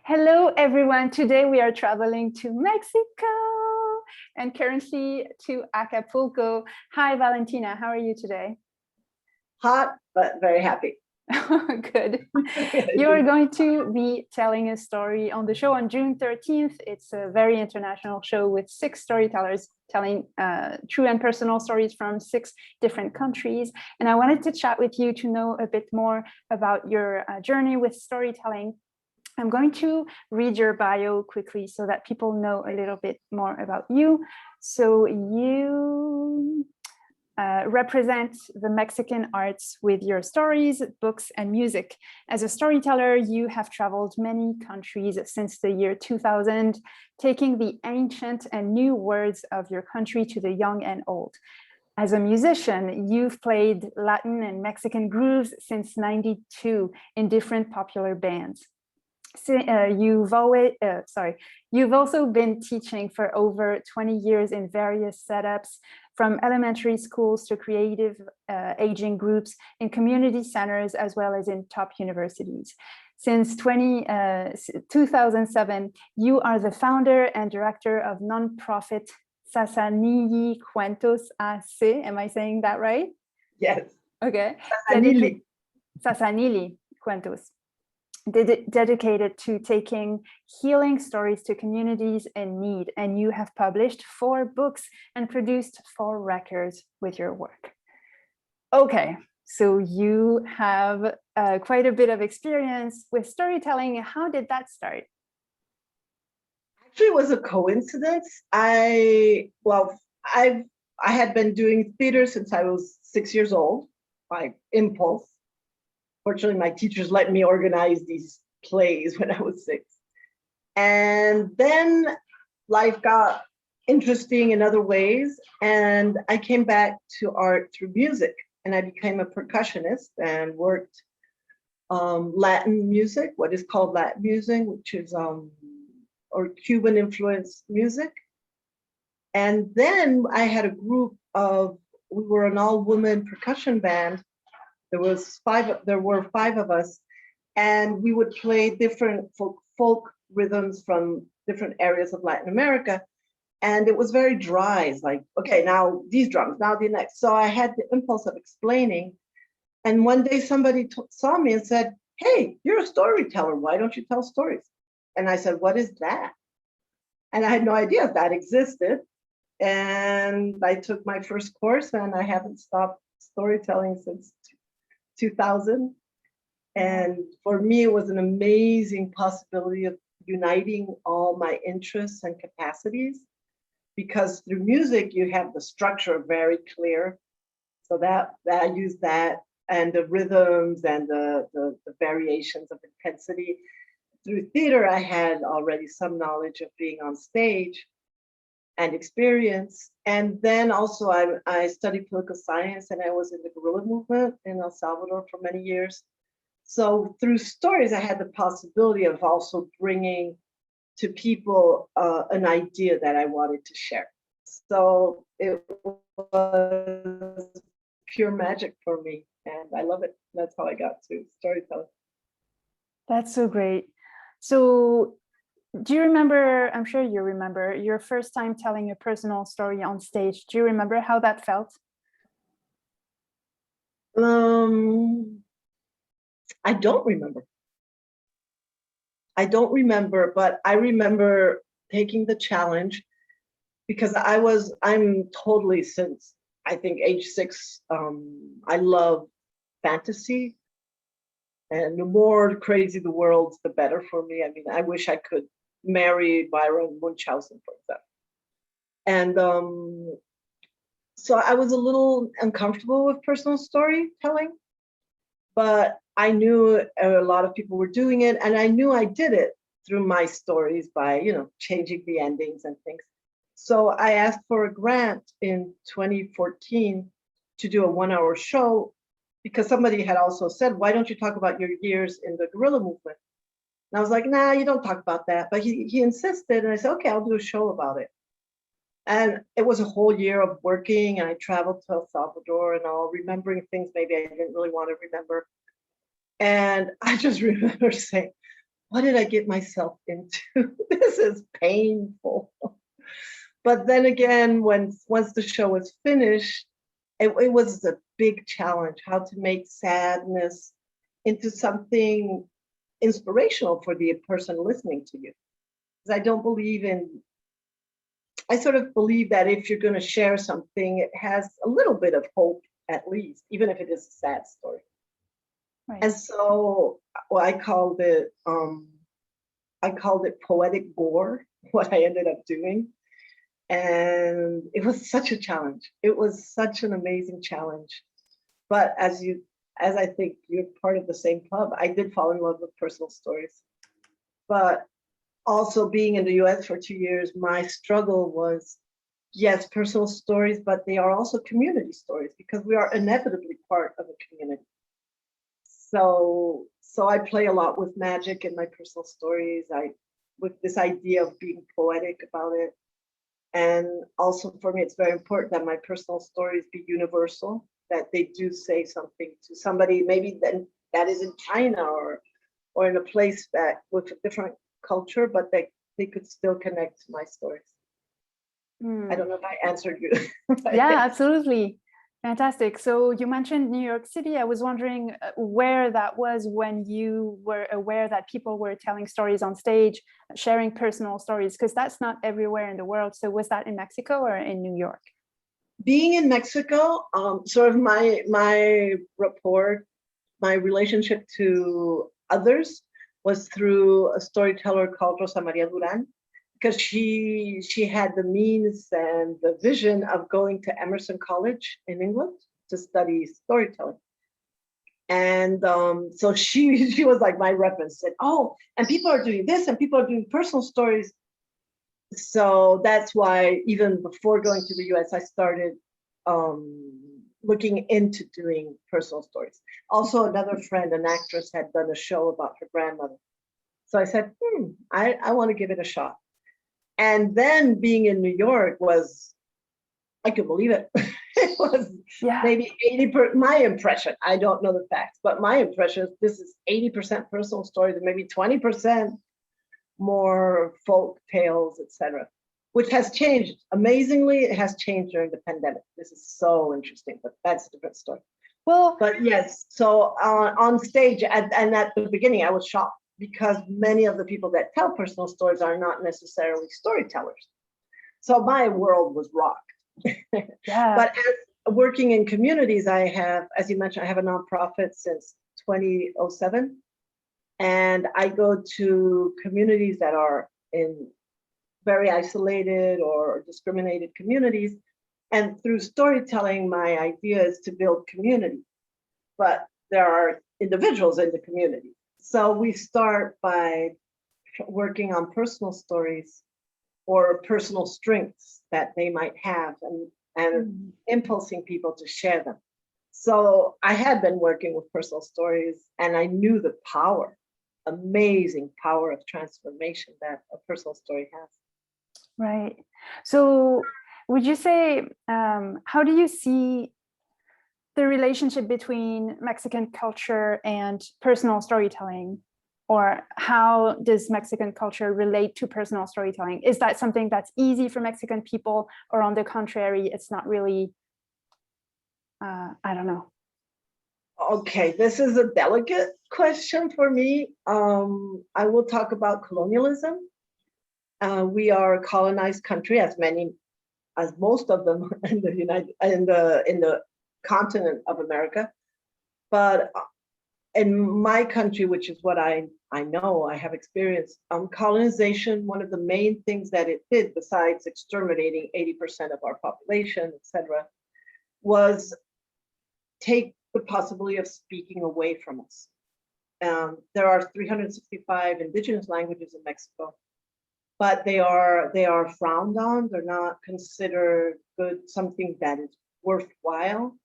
Hello, everyone. Today we are traveling to Mexico and currently to Acapulco. Hi, Valentina. How are you today? Hot, but very happy. Good. You're going to be telling a story on the show on June 13th. It's a very international show with 6 storytellers telling true and personal stories from 6 different countries. And I wanted to chat with you to know a bit more about your journey with storytelling. I'm going to read your bio quickly so that people know a little bit more about you. So you represent the Mexican arts with your stories, books, and music. As a storyteller, you have traveled many countries since the year 2000, taking the ancient and new words of your country to the young and old. As a musician, you've played Latin and Mexican grooves since '92 in different popular bands. You've also been teaching for over 20 years in various setups, from elementary schools to creative aging groups in community centers, as well as in top universities. Since 2007, you are the founder and director of nonprofit Zazanilli Cuentos A.C. Am I saying that right? Yes. Okay. Zazanilli Cuentos. Dedicated to taking healing stories to communities in need, and you have published 4 books and produced 4 records with your work. Okay, so you have quite a bit of experience with storytelling. How did that start? Actually, it was a coincidence. I had been doing theater since I was 6 years old by impulse. Fortunately, my teachers let me organize these plays when I was 6. And then life got interesting in other ways. And I came back to art through music. And I became a percussionist and worked Latin music, what is called Latin music, which is or Cuban influenced music. And then I had a group we were an all-woman percussion band. There were 5 of us, and we would play different folk rhythms from different areas of Latin America. And it was very dry. It's like, okay, now these drums, now the next. So I had the impulse of explaining. And one day somebody saw me and said, "Hey, you're a storyteller. Why don't you tell stories?" And I said, "What is that?" And I had no idea that existed. And I took my first course, and I haven't stopped storytelling since 2000. And for me, it was an amazing possibility of uniting all my interests and capacities, because through music, you have the structure very clear. So that I use that, and the rhythms and the variations of intensity. Through theater, I had already some knowledge of being on stage and experience. And then also I studied political science, and I was in the guerrilla movement in El Salvador for many years. So through stories, I had the possibility of also bringing to people an idea that I wanted to share. So it was pure magic for me, and I love it. That's how I got to storytelling. That's so great. So do you remember, I'm sure you remember, your first time telling a personal story on stage? Do you remember how that felt? I don't remember. But I remember taking the challenge, because I'm totally, since I think age 6, I love fantasy. And the more crazy the world, the better for me. I mean, I wish I could marry Byron Munchausen, for example. And so I was a little uncomfortable with personal storytelling, but I knew a lot of people were doing it, and I knew I did it through my stories by, changing the endings and things. So I asked for a grant in 2014 to do a 1-hour show, because somebody had also said, "Why don't you talk about your years in the guerrilla movement?" And I was like, "Nah, you don't talk about that." But he insisted, and I said, "Okay, I'll do a show about it." And it was a whole year of working, and I traveled to El Salvador and all, remembering things maybe I didn't really want to remember. And I just remember saying, what did I get myself into? This is painful. But then again, once the show was finished, it was a big challenge how to make sadness into something inspirational for the person listening to you. Because I sort of believe that if you're going to share something, it has a little bit of hope, at least, even if it is a sad story. Right. And so, well, I called it poetic gore, what I ended up doing. And it was such a challenge. It was such an amazing challenge. But as I think you're part of the same club, I did fall in love with personal stories. But also being in the US for 2 years, my struggle was, yes, personal stories, but they are also community stories because we are inevitably part of a community. So I play a lot with magic in my personal stories. With this idea of being poetic about it. And also for me, it's very important that my personal stories be universal, that they do say something to somebody, maybe that is in China or in a place that with a different culture, but they could still connect to my stories. I don't know if I answered you. Yeah, absolutely. Fantastic. So you mentioned New York City. I was wondering where that was when you were aware that people were telling stories on stage, sharing personal stories, because that's not everywhere in the world. So was that in Mexico or in New York? Being in Mexico, sort of my rapport, my relationship to others was through a storyteller called Rosa Maria Duran, because she had the means and the vision of going to Emerson College in England to study storytelling. And so she was like my reference, said, oh, and people are doing this and people are doing personal stories. So that's why even before going to the US, I started looking into doing personal stories. Also, another friend, an actress, had done a show about her grandmother. So I said, I want to give it a shot. And then being in New York was, I could believe it. It was maybe 80%, my impression, I don't know the facts, but my impression is this is 80% personal stories and maybe 20% more folk tales, etc., which has changed. Amazingly, it has changed during the pandemic. This is so interesting, but that's a different story. Well, but yes, so on stage, and at the beginning, I was shocked because many of the people that tell personal stories are not necessarily storytellers. So my world was rocked. Yeah. But as working in communities, I have, as you mentioned, I have a nonprofit since 2007. And I go to communities that are in very isolated or discriminated communities. And through storytelling, my idea is to build community. But there are individuals in the community. So we start by working on personal stories or personal strengths that they might have and impulsing people to share them. So I had been working with personal stories and I knew the power, amazing power of transformation that a personal story has. Right. So would you say, how do you see the relationship between Mexican culture and personal storytelling? Or how does Mexican culture relate to personal storytelling? Is that something that's easy for Mexican people, or on the contrary, it's not really, I don't know. Okay, this is a delicate question for me. I will talk about colonialism. We are a colonized country, as most of them in the continent of America. But in my country, which is what I know, I have experienced, colonization, one of the main things that it did, besides exterminating 80% of our population, etc., was take the possibility of speaking away from us. There are 365 indigenous languages in Mexico, but they are frowned on. They're not considered good, something that is worthwhile.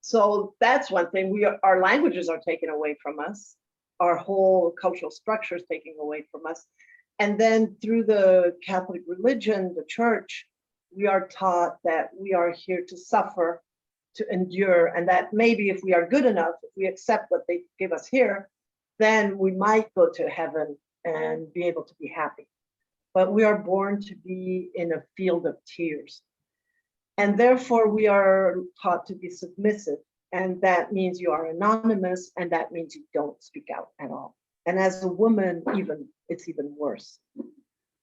So that's one thing. Our languages are taken away from us. Our whole cultural structure is taken away from us. And then through the Catholic religion, the church, we are taught that we are here to suffer, to endure, and that maybe if we are good enough, if we accept what they give us here, then we might go to heaven and be able to be happy. But we are born to be in a field of tears. And therefore, we are taught to be submissive. And that means you are anonymous, and that means you don't speak out at all. And as a woman, it's even worse.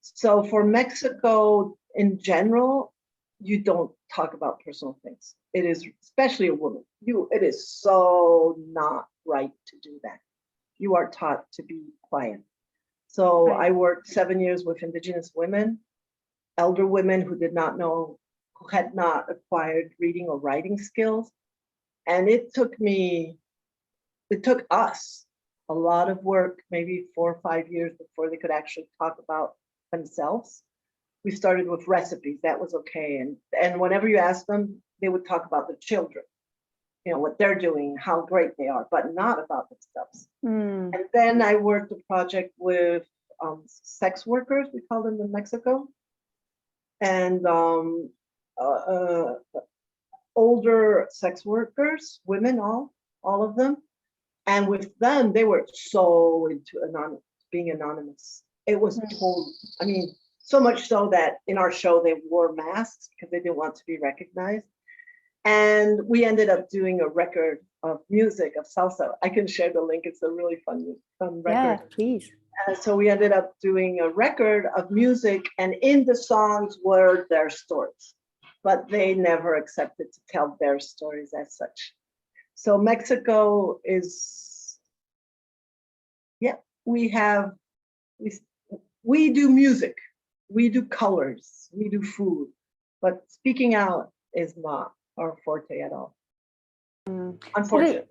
So for Mexico in general, you don't talk about personal things. It is, especially a woman, it is so not right to do that. You are taught to be quiet. So Right. I worked 7 years with Indigenous women, elder women who had not acquired reading or writing skills. And it took us a lot of work, maybe 4 or 5 years before they could actually talk about themselves. We started with recipes, that was okay. And whenever you ask them, they would talk about the children, what they're doing, how great they are, but not about themselves. Mm. And then I worked a project with sex workers, we call them in Mexico, and older sex workers, women, all of them. And with them, they were so into being anonymous. It was so much so that in our show, they wore masks because they didn't want to be recognized. And we ended up doing a record of music, of salsa. I can share the link. It's a really fun record. Yeah, please. So we ended up doing a record of music, and in the songs were their stories, but they never accepted to tell their stories as such. So Mexico is, we do music, we do colors, we do food, but speaking out is not our forte at all. Unfortunately.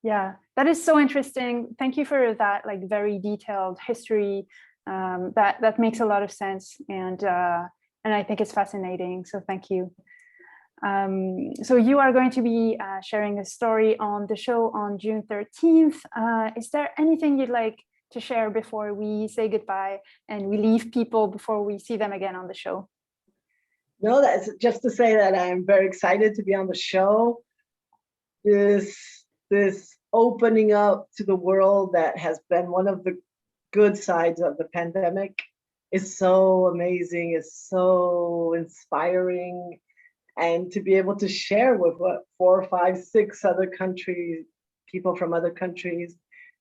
Yeah, that is so interesting. Thank you for that, like very detailed history. That makes a lot of sense, and I think it's fascinating. So thank you. So you are going to be sharing a story on the show on June 13th. Is there anything you'd like to share before we say goodbye and we leave people before we see them again on the show? No, that's just to say that I'm very excited to be on the show. This opening up to the world that has been one of the good sides of the pandemic is so amazing, is so inspiring. And to be able to share with 4, 5, 6 other countries, people from other countries,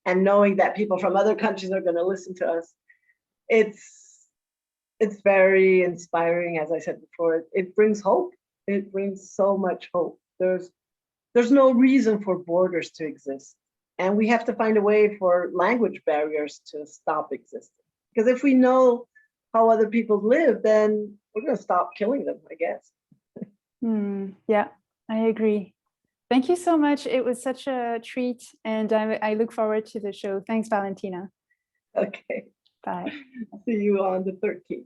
and knowing that people from other countries are going to listen to us, it's very inspiring. As I said before, it brings hope. It brings so much hope. There's no reason for borders to exist. And we have to find a way for language barriers to stop existing. Because if we know how other people live, then we're going to stop killing them, I guess. Yeah, I agree. Thank you so much. It was such a treat, and I look forward to the show. Thanks, Valentina. Okay. Bye. See you on the 13th.